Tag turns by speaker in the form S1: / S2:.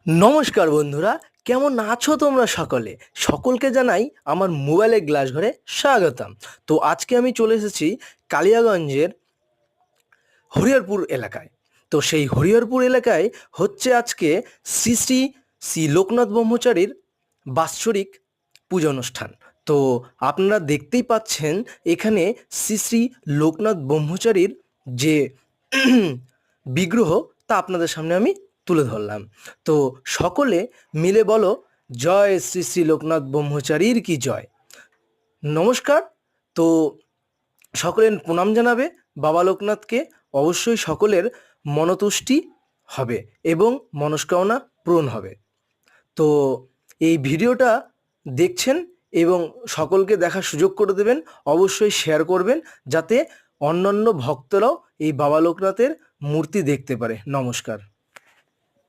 S1: নমস্কার বন্ধুরা, কেমন আছো তোমরা সকলে? সকলকে জানাই আমার মোবাইলের গ্লাস ঘরে স্বাগতম। তো আজকে আমি চলে এসেছি কালিয়াগঞ্জের হরিহরপুর এলাকায়। তো সেই হরিহরপুর এলাকায় হচ্ছে আজকে শ্রী শ্রী শ্রী লোকনাথ ব্রহ্মচারীর বাৎসরিক পূজা অনুষ্ঠান। তো আপনারা দেখতেই পাচ্ছেন এখানে শ্রী শ্রী লোকনাথ ব্রহ্মচারীর যে বিগ্রহ তা আপনাদের সামনে আমি তুলে ধরলাম। তো সকলে মিলে বলো, জয় শ্রী শ্রী লোকনাথ ব্রহ্মচারীর কি জয়। নমস্কার। তো সকলের প্রণাম জানাবে বাবা লোকনাথকে। অবশ্যই সকলের মনতুষ্টি হবে এবং মনস্কামনা পূরণ হবে। তো এই ভিডিওটা দেখছেন এবং সকলকে দেখার সুযোগ করে দেবেন, অবশ্যই শেয়ার করবেন যাতে অন্যান্য ভক্তরাও এই বাবা লোকনাথের মূর্তি দেখতে পারে। নমস্কার।